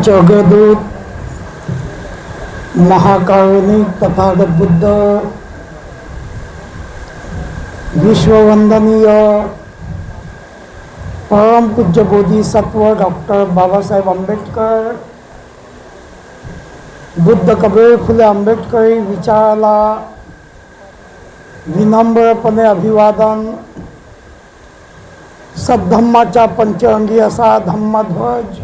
जगदूत महाकारुणिक तथागत बुद्ध, विश्ववंदनीय परम पूज्य बोधिसत्व डॉक्टर बाबासाहेब आंबेडकर, बुद्ध कबीर फुले आंबेडकरी विचाराला विनम्रपणे अभिवादन. सद्धम्माचा पंचअंगी असा धम्मध्वज,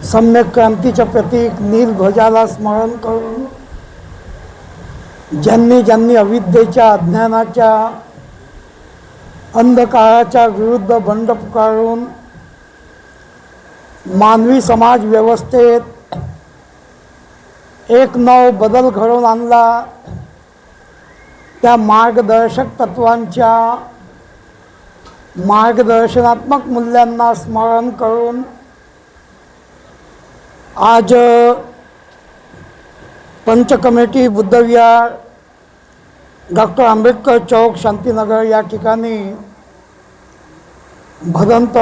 सम्यक क्रांतीचे प्रतीक नील ध्वजाला स्मरण करून ज्यांनी ज्यांनी अविद्येच्या अज्ञानाच्या अंधकाराच्या विरुद्ध बंड पुकारून मानवी समाज व्यवस्थेत एक नव बदल घडवून आणला, त्या मार्गदर्शक तत्वांच्या मार्गदर्शनात्मक मूल्यांना स्मरण करून आज पंचकमिटी बुद्धविहार डॉक्टर आंबेडकर चौक शांतीनगर या ठिकाणी भदंत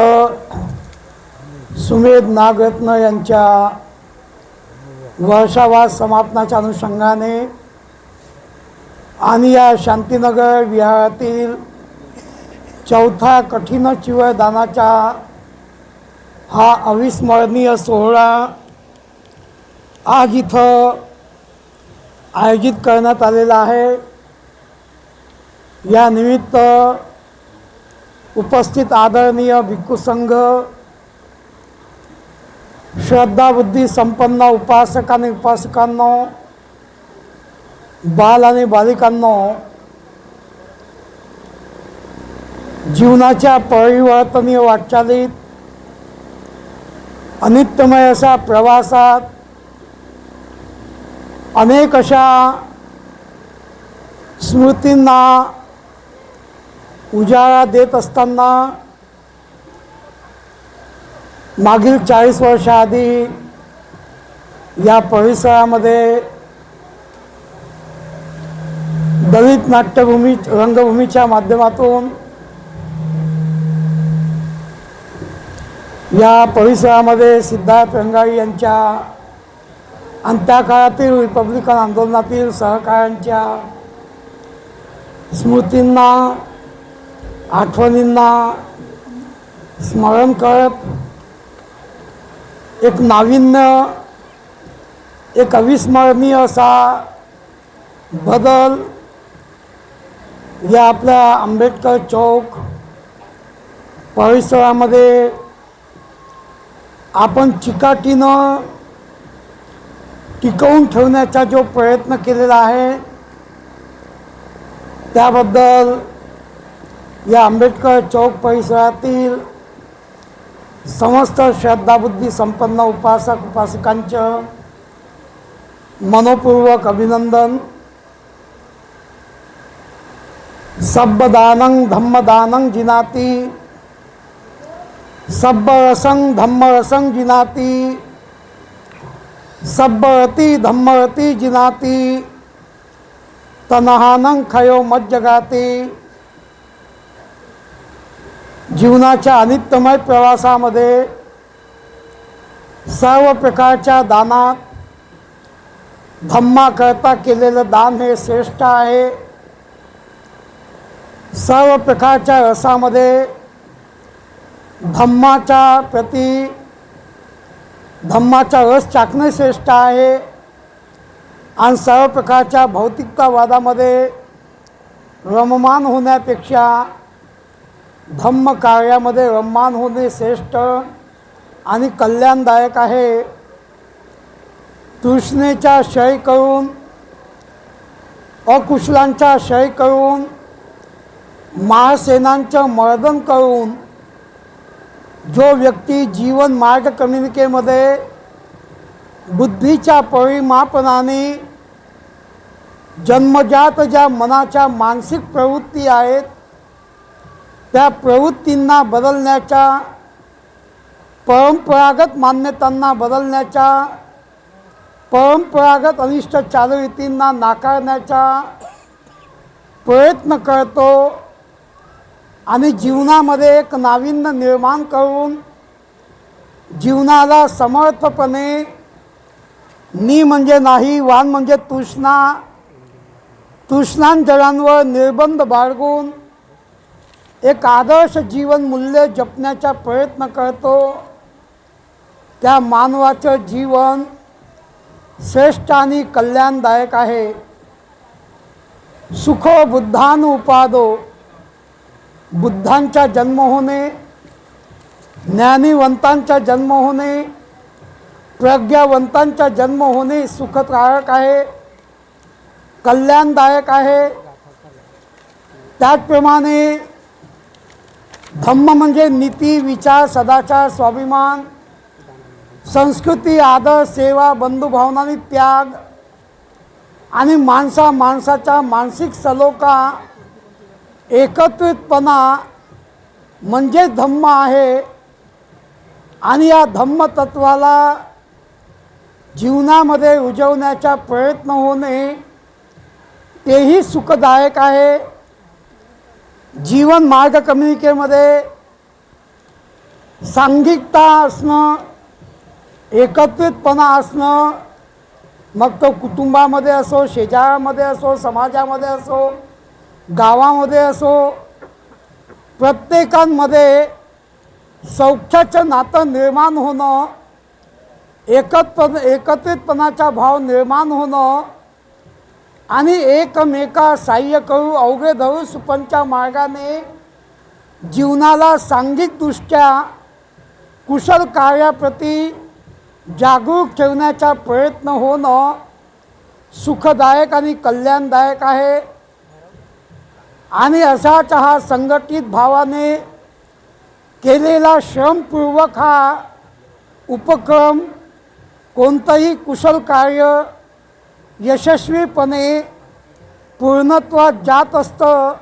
सुमेध नागरत्न यांच्या वर्षावास समापनाच्या अनुषंगाने आणि या शांतीनगर विहारातील चौथा कठीण चिवरदानाचा हा अविस्मरणीय सोहळा आज इथं आयोजित करण्यात आलेला आहे. या निमित्त उपस्थित आदरणीय भिक्खू संघ, श्रद्धाबुद्धी संपन्न उपासक आणि उपासकांनो, बाल आणि बालिकांनो, जीवनाच्या परिवर्तनीय वाटचालीत अनित्यमय अशा प्रवासात अनेक अशा स्मृतींना उजाळा देत असताना मागील 40 वर्षाआधी या परिसरामध्ये दलित नाट्यभूमी रंगभूमीच्या माध्यमातून या परिसरामध्ये सिद्धार्थ रंगारी यांच्या आणि त्या काळातील रिपब्लिकन आंदोलनातील सहकाऱ्यांच्या स्मृतींना, आठवणींना स्मरण करत एक नाविन्य, एक अविस्मरणीय असा बदल या आपल्या आंबेडकर चौक परिसरामध्ये आपण चिकाटीनं टिकवून ठेवण्याचा जो प्रयत्न केलेला आहे त्याबद्दल या आंबेडकर चौक परिसरातील समस्त श्रद्धाबुद्धी संपन्न उपासक उपासिकांचं मनोपूर्वक अभिनंदन. सब्बदानं धम्मदानं जिनाति, सब्बरसं धम्मरसं जिनाति, सब्बरति धम्मरति जिनाति, तनहानं खयो मज्जगाति. जीवनाच्या अनित्यमय प्रवासामध्ये सर्व प्रकारच्या दानात धम्माकरता केलेलं दान हे श्रेष्ठ आहे. सर्व प्रकारच्या रसामध्ये धम्माच्या प्रती धम्माचा रस चाखणे श्रेष्ठ आहे. आणि सर्व प्रकारच्या भौतिकतावादामध्ये रममान होण्यापेक्षा धम्म कार्यामध्ये रममान होणे श्रेष्ठ आणि कल्याणदायक आहे. तृष्णेचा क्षय करून, अकुशलांचा क्षय करून, महासेनांचं मर्दन करून जो व्यक्ती जीवन मार्ग कम्युनिकेमध्ये बुद्धीच्या परिमापनाने जन्मजात ज्या मनाच्या मानसिक प्रवृत्ती आहेत त्या प्रवृत्तींना बदलण्याच्या, परंपरागत मान्यतांना बदलण्याच्या, परंपरागत अनिष्ट चालरीतींना नाकारण्याचा प्रयत्न करतो आणि जीवनामध्ये एक नाविन्य निर्माण करून जीवनाला समर्थपणे नी म्हणजे नाही, वान म्हणजे तृष्णा, तृष्णांजळांवर निर्बंध बाळगून एक आदर्श जीवन मूल्य जपण्याचा प्रयत्न करतो, त्या मानवाचं जीवन श्रेष्ठ आणि कल्याणदायक आहे. सुखो बुद्धानुपादो, बुद्धांचा जन्म होणे, ज्ञानीवंतांचा जन्म होणे, प्रज्ञावंतांचा जन्म होणे सुखकारक आहे, कल्याणदायक आहे. त्याचप्रमाणे धम्म म्हणजे नीती, विचार, सदाचार, स्वाभिमान, संस्कृती, आदर, सेवा, बंधुभावना आणि त्याग आणि माणसाच्या मानसिक सलोखा, एकत्रितपणा म्हणजे धम्म आहे. आणि या धम्म तत्वाला जीवनामध्ये रुजवण्याचा प्रयत्न होणे तेही सुखदायक आहे. जीवन मार्ग कम्युनिकेमध्ये सांघिकता असणं, एकत्रितपणा असणं, मग तो कुटुंबामध्ये असो, शेजारामध्ये असो, समाजामध्ये असो, गावामध्ये असो, प्रत्येकांमध्ये सौख्याचं नातं निर्माण होणं, एकत्रितपणाचा भाव निर्माण होणं आणि एकमेका सहाय्य करू, अवघे धरू सुपंच्या मार्गाने जीवनाला सांघिकदृष्ट्या कुशल कार्याप्रती जागरूक ठेवण्याचा प्रयत्न होणं सुखदायक आणि कल्याणदायक आहे. आणि असाच हा संघटित भावाने केलेला श्रमपूर्वक हा उपक्रम कोणतंही कुशल कार्य यशस्वीपणे पूर्णत्वात जात असतं.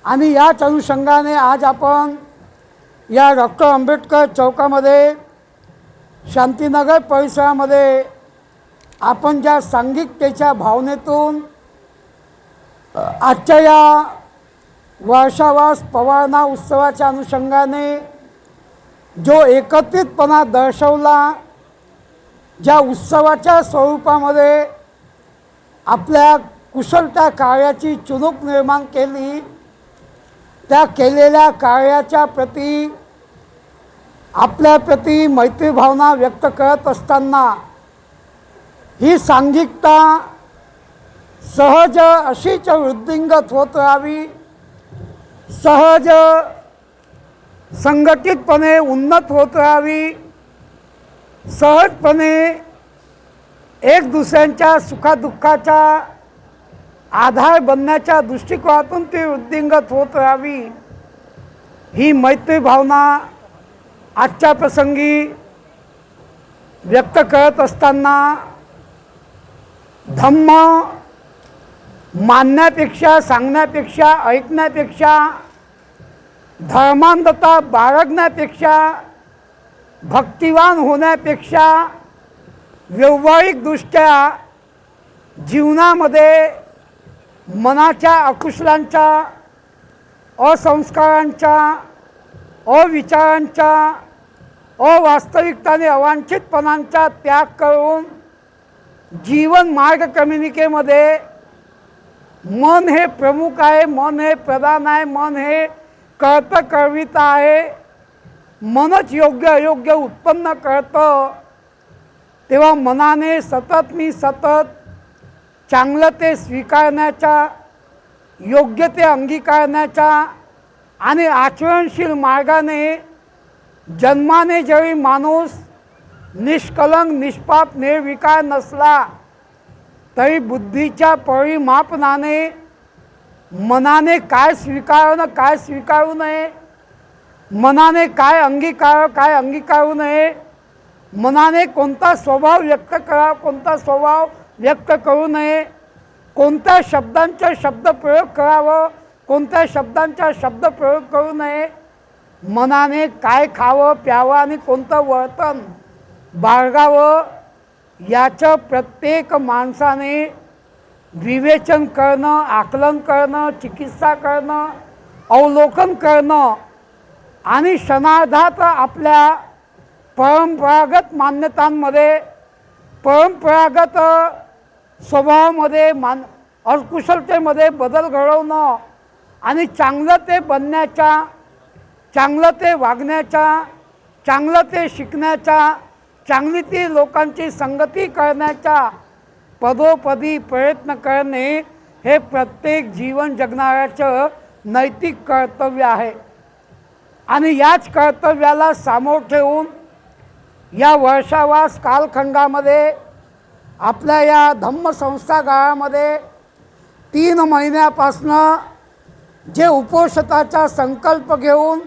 आणि याच अनुषंगाने आज आपण या डॉक्टर आंबेडकर चौकामध्ये, शांतीनगर परिसरामध्ये आपण ज्या सांघिकतेच्या भावनेतून आजच्या या वर्षावास पवारणा उत्सवाच्या अनुषंगाने जो एकत्रितपणा दर्शवला, ज्या उत्सवाच्या स्वरूपामध्ये आपल्या कुशलता कार्याची चुणूक निर्माण केली, त्या केलेल्या कार्याच्या प्रती आपल्याप्रती मैत्रीभावना व्यक्त करत असताना ही सांघिकता सहज अशीच वृद्धिंगत होत राहावी, सहज संघटितपणे उन्नत होत राहावी, सहजपणे एक दुसऱ्यांच्या सुखादुःखाचा आधार बनण्याच्या दृष्टिकोनातून ती वृद्धिंगत होत राहावी, ही मैत्री भावना आजच्या प्रसंगी व्यक्त करत असताना धम्म मानण्यापेक्षा, सांगण्यापेक्षा, ऐकण्यापेक्षा, धर्मांधता बाळगण्यापेक्षा, भक्तिवान होण्यापेक्षा व्यावहारिकदृष्ट्या जीवनामध्ये मनाच्या अकुशलांच्या, असंस्कारांच्या, अविचारांच्या, अवास्तविकता आणि अवांछितपणांचा त्याग करून जीवन मार्ग कम्युनिकेमध्ये मन हे प्रमुख आहे, मन हे प्रधान आहे, मन हे कर्ता कर्विता आहे, मनच योग्य अयोग्य उत्पन्न करतं. तेव्हा मनाने सतत मी सतत चांगलं ते स्वीकारण्याचा, योग्य ते अंगीकारण्याचा आणि आचरणशील मार्गाने जन्माने जरी माणूस निष्कलंक, निष्पाप, निर्विकार नसला तरी बुद्धीच्या परिमापनाने मनाने काय स्वीकारावं, काय स्वीकारू नये, मनाने काय अंगीकारावं, काय अंगीकारू नये, मनाने कोणता स्वभाव व्यक्त करावा, कोणता स्वभाव व्यक्त करू नये, कोणत्या शब्दांचा शब्दप्रयोग करावं, कोणत्या शब्दांचा शब्दप्रयोग करू नये, मनाने काय खावं प्यावं आणि कोणतं वर्तन बाळगावं याचं प्रत्येक माणसाने विवेचन करणं, आकलन करणं, चिकित्सा करणं, अवलोकन करणं आणि क्षणार्धात आपल्या परंपरागत मान्यतांमध्ये, परंपरागत स्वभावामध्ये अकुशलतेमध्ये बदल घडवणं आणि चांगलं ते बनण्याच्या, चांगलं ते वागण्याच्या, चांगलं ते शिकण्याच्या, चांगली ती लोकांची संगती करण्याच्या पदोपदी प्रयत्न करणे हे प्रत्येक जीवन जगणाऱ्याचं नैतिक कर्तव्य आहे. आणि याच कर्तव्याला सामोरं ठेवून या वर्षावास कालखंडामध्ये आपल्या या धम्म संस्थागारामध्ये 3 महिन्यापासनं जे उपोषणाचा संकल्प घेऊन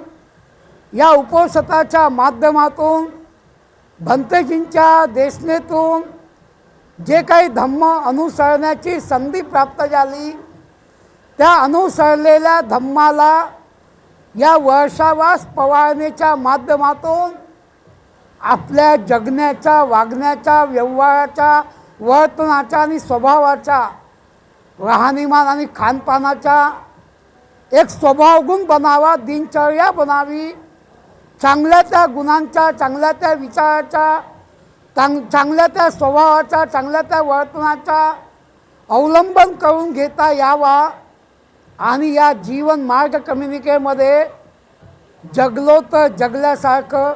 या उपोषणाच्या माध्यमातून भंतेजींच्या देशनेतून जे काही धम्म अनुसरण्याची संधी प्राप्त झाली, त्या अनुसरलेल्या धम्माला या वर्षावास पवारणीच्या माध्यमातून आपल्या जगण्याच्या, वागण्याच्या, व्यवहाराच्या, वर्तनाच्या आणि स्वभावाच्या, राहणीमान आणि खानपानाचा एक स्वभावगुण बनावा, दिनचर्या बनावी, चांगल्या त्या गुणांच्या, चांगल्या त्या विचाराच्या, चांगल्या त्या स्वभावाच्या, चांगल्या त्या वर्तनाचा अवलंबन करून घेता यावा. आणि या जीवन मार्ग कम्युनिकेमध्ये जगलो तर जगल्यासारखं,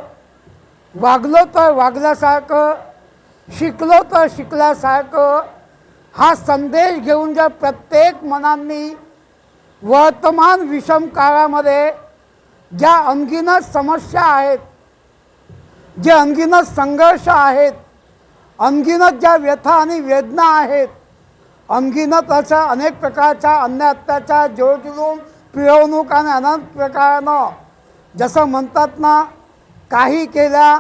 वागलो तर वागल्यासारखं, शिकलो तर शिकल्यासारखं हा संदेश घेऊन जर प्रत्येक मनांनी वर्तमान विषम काळामध्ये ज्या अनगिनत समस्या आहेत, जे अनगिनत संघर्ष आहेत, अनगिनत ज्या व्यथा आणि वेदना आहेत, अनगिनत अशा अनेक प्रकारच्या अन्य अत्याचार, जोरजुलूम, पिळवणूक आणि अनंत प्रकारानं जसं म्हणतात ना, काही केल्या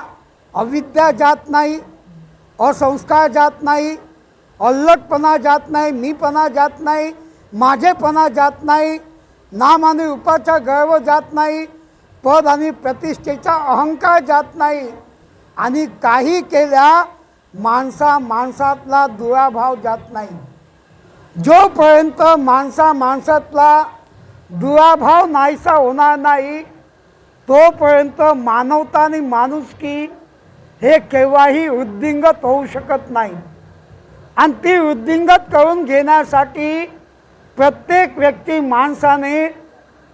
अविद्या जात नाही, असंस्कार जात नाही, अल्लटपणा जात नाही, मीपणा जात नाही, माझेपणा जात नाही, नाम आणि रूपाचा गर्व जात नाही, पद आणि प्रतिष्ठेचा अहंकार जात नाही, आणि काही केल्या माणसातला दुराभाव जात नाही. जोपर्यंत माणसातला दुराभाव नाहीसा होणार नाही, तोपर्यंत मानवता आणि माणुसकी हे केव्हाही वृद्धिंगत होऊ शकत नाही. आणि ती वृद्धिंगत करून घेण्यासाठी प्रत्येक व्यक्ती माणसाने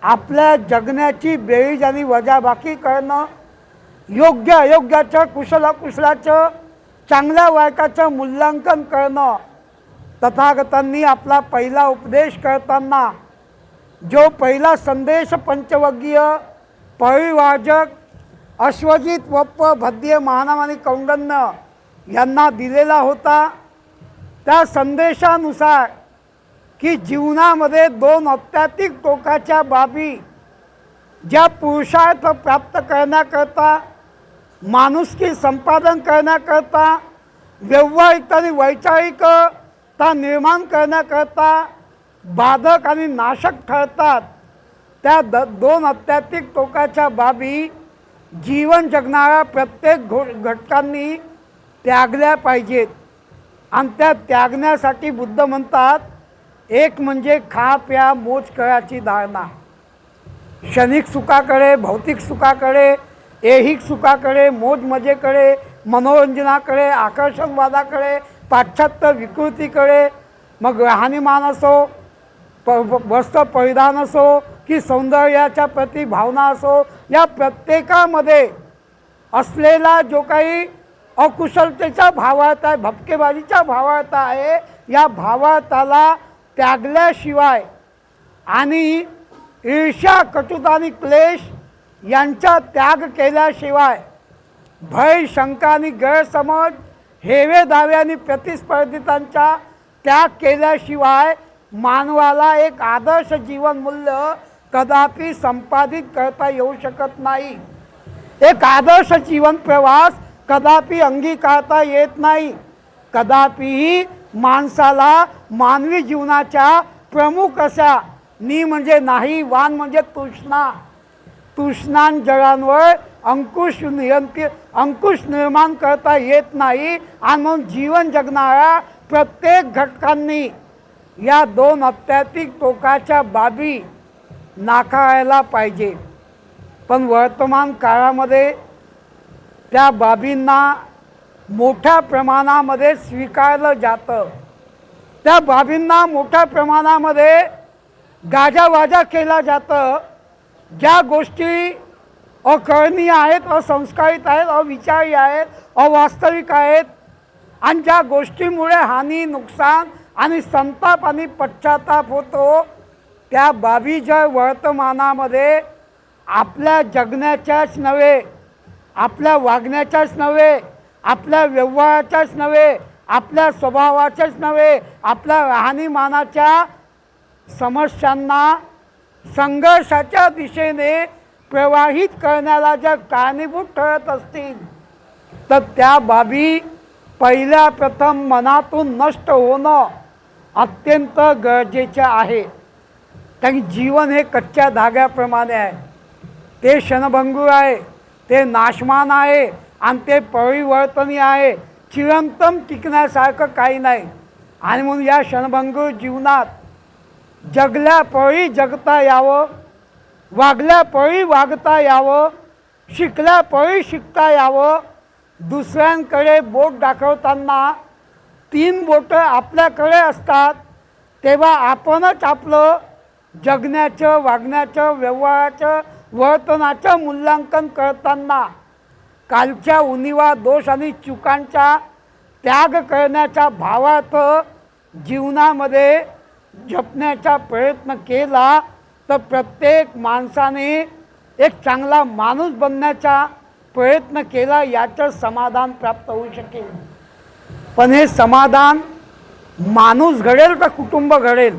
आपल्या जगण्याची बेरीज आणि वजाबाकी करणं, योग्य अयोग्याचं, कुशल अकुशलाचं, चांगल्या वाईटाचं मूल्यांकन करणं. तथागतांनी आपला पहिला उपदेश करताना जो पहिला संदेश पंचवग्गीय, परिवाजक, अश्वजित, वप्प, भद्य, महानाम आणि कौंडन्य यांना दिलेला होता, त्या संदेशानुसार की जीवनामध्ये 2 अत्याधिक टोकाच्या बाबी ज्या पुरुषार्थ प्राप्त करण्याकरता, माणुसकी संपादन करण्याकरता, व्यावहारिक आणि वैचारिकता निर्माण करण्याकरता बाधक आणि नाशक ठरतात, त्या 2 अत्याधिक टोकाच्या बाबी जीवन जगणाऱ्या प्रत्येक घटकांनी त्यागल्या पाहिजेत. आणि त्या त्यागण्यासाठी बुद्ध म्हणतात, एक म्हणजे खा प्या मोज करायची धारणा. क्षणिक सुखाकडे, भौतिक सुखाकडे, ऐहिक सुखाकडे, मोज मजेकडे, मनोरंजनाकडे, आकर्षणवादाकडे, पाश्चात्य विकृतीकडे, मग राहणीमान असो, वस्त्र परिधान असो की सौंदर्याच्या प्रति भावना असो, या प्रत्येकामध्ये असलेला जो काही अकुशलतेचा भावार्थ आहे, भपकेबाजीचा भावार्थ आहे, या भावार्थाला त्यागल्याशिवाय आणि ईर्ष्या, कटुता आणि क्लेश यांचा त्याग केल्याशिवाय, भय, शंका आणि गैरसमज, हेवे दावे आणि प्रतिस्पर्धितांचा त्याग केल्याशिवाय मानवाला एक आदर्श जीवनमूल्य कदापि संपादित करता येऊ शकत नाही. एक आदर्श जीवन प्रवास कदापि अंगीकारता येत नाही. कदापिही माणसाला मानवी जीवनाच्या प्रमुख अशा नि म्हणजे नाही, वान म्हणजे तृष्णा, तृष्णान जळांवर अंकुश निर्माण करता येत नाही. आणि म्हणून जीवन जगणाऱ्या प्रत्येक घटकांनी या 2 अत्याधिक टोकाच्या बाबी नाकारायला पाहिजे. पण वर्तमान काळामध्ये त्या बाबींना मोठ्या प्रमाणामध्ये स्वीकारलं जातं, त्या बाबींना मोठ्या प्रमाणामध्ये गाजावाजा केला जातं. ज्या गोष्टी अकरणीय आहेत, असंस्कारित आहेत, अविचारी आहेत, अवास्तविक आहेत आणि ज्या गोष्टीमुळे हानी, नुकसान आणि संताप आणि पश्चाताप होतो, त्या बाबी जर वर्तमानामध्ये आपल्या जगण्याच्याच नव्हे, आपल्या वागण्याच्याच नव्हे, आपल्या व्यवहाराच्याच नव्हे, आपल्या स्वभावाच्याच नव्हे, आपल्या राहणीमानाच्या समस्यांना संघर्षाच्या दिशेने प्रवाहित करण्याला जर कारणीभूत ठरत असतील, तर त्या बाबी पहिल्या प्रथम मनातून नष्ट होणं अत्यंत गरजेचं आहे. कारण जीवन हे कच्च्या धाग्याप्रमाणे आहे, ते क्षणभंगूर आहे, ते नाशमान आहे आणि ते परिवर्तनीय आहे. चिरंतन टिकण्यासारखं काही नाही. आणि म्हणून या क्षणभंगूर जीवनात जगल्या पळी जगता यावं, वागल्या पळी वागता यावं, शिकल्या पळी शिकता यावं. दुसऱ्यांकडे बोट दाखवताना 3 बोटं आपल्याकडे असतात, तेव्हा आपणच आपलं जगण्याचं, वागण्याचं, व्यवहाराचं, वर्तनाचं मूल्यांकन करताना कालच्या उणिवा, दोष आणि चुकांचा त्याग करण्याच्या भावार्थ जीवनामध्ये जपण्याचा प्रयत्न केला, तर प्रत्येक माणसाने एक चांगला माणूस बनण्याचा प्रयत्न केला, याचं समाधान प्राप्त होऊ शकेल. पण हे समाधान माणूस घडेल तर कुटुंब घडेल,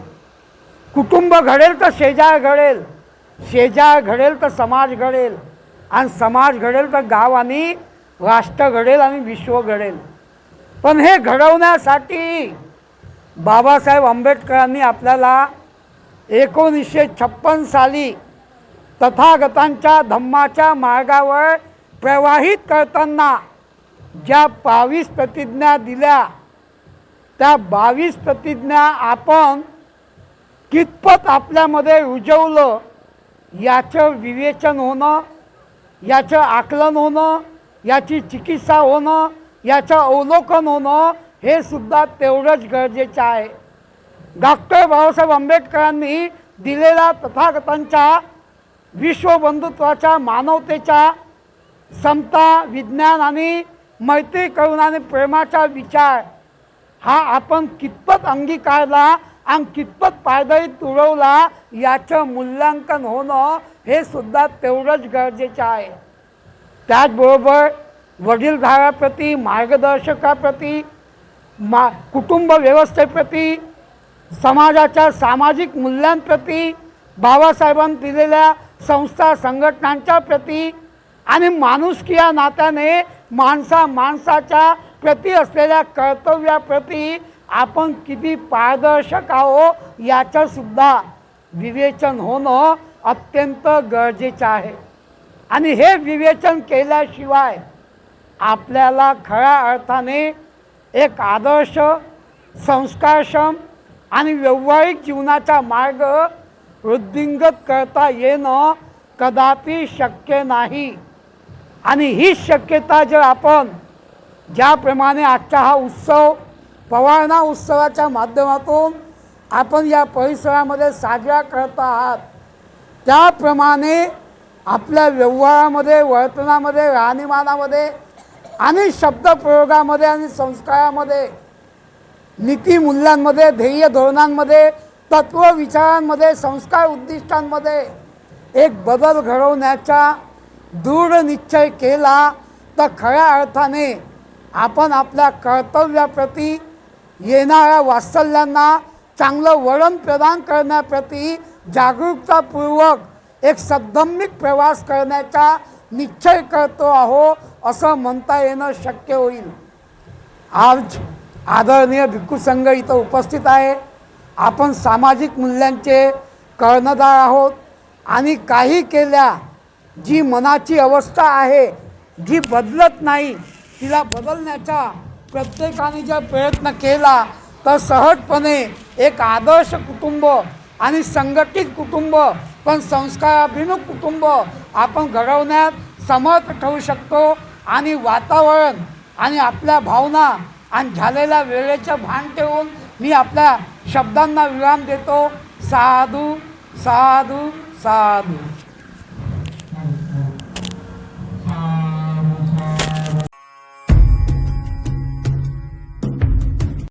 कुटुंब घडेल तर शेजार घडेल, शेजार घडेल तर समाज घडेल, आणि समाज घडेल तर गाव आणि राष्ट्र घडेल आणि विश्व घडेल. पण हे घडवण्यासाठी बाबासाहेब आंबेडकरांनी आपल्याला 1956 साली तथागतांच्या धम्माच्या मार्गावर प्रवाहित करताना ज्या 22 प्रतिज्ञा दिल्या, त्या 22 प्रतिज्ञा आपण कितपत आपल्यामध्ये रुजवलं, याचं विवेचन होणं, याचं आकलन होणं, याची चिकित्सा होणं, याचं अवलोकन होणं, हे सुद्धा तेवढंच गरजेचं आहे. डॉक्टर बाबासाहेब आंबेडकरांनी दिलेला तथागतांच्या विश्वबंधुत्वाच्या, मानवतेच्या, समता, विज्ञान आणि मैत्री, करुणा आणि प्रेमाचा विचार हा आपण कितपत अंगीकारला आणि कितपत पायदळी तुडवला, याचं मूल्यांकन होणं हे सुद्धा तेवढंच गरजेचं आहे. त्याचबरोबर वडीलधाऱ्याप्रती, मार्गदर्शकाप्रती, कुटुंब व्यवस्थेप्रती, समाजाच्या सामाजिक मूल्यांप्रती, बाबासाहेबांनी दिलेल्या संस्था संघटनांच्या प्रती आणि माणुसकी या नात्याने माणसाच्या प्रती असलेल्या कर्तव्याप्रती आपण किती पारदर्शक आहोत, याचं सुद्धा विवेचन होणं अत्यंत गरजेचं आहे. आणि हे विवेचन केल्याशिवाय आपल्याला खऱ्या अर्थाने एक आदर्श, संस्कारक्षम आणि व्यावहारिक जीवनाचा मार्ग वृद्धिंगत करता येणं कदापि शक्य नाही. आणि ही शक्यता जर आपण ज्याप्रमाणे आजचा हा उत्सव, पवारणा उत्सवाच्या माध्यमातून आपण या परिसरामध्ये साजरा करत आहात, त्याप्रमाणे आपल्या व्यवहारामध्ये, वर्तनामध्ये, राहणीमानामध्ये आणि शब्दप्रयोगामध्ये आणि संस्कारामध्ये, नीतिमूल्यांमध्ये, ध्येय धोरणांमध्ये, तत्व विचारांमध्ये, संस्कार उद्दिष्टांमध्ये एक बदल घडवण्याचा दृढ निश्चय केला, तर खऱ्या अर्थाने आपण आपल्या कर्तव्याप्रती, येणाऱ्या वात्सल्यांना चांगलं वळण प्रदान करण्याप्रती जागरूकतापूर्वक एक सद्धम्मिक प्रवास करण्याचा निश्चय करतो आहो, असं म्हणता येणं शक्य होईल. आज आदरणीय भिक्खू संघ इथं उपस्थित आहे. आपण सामाजिक मूल्यांचे कर्णधार आहोत आणि काही केल्या जी मनाची अवस्था आहे, जी बदलत नाही, तिला बदलण्याचा प्रत्येकाने जर प्रयत्न केला, तर सहजपणे एक आदर्श कुटुंब आणि संघटित कुटुंब, पण संस्काराभिमुख कुटुंब आपण घडवण्यात समर्थ ठरू शकतो. आणि वातावरण आणि आपल्या भावना आणि झालेल्या वेळेचं भान ठेवून मी आपल्या शब्दांना विराम देतो. साधू साधू साधू.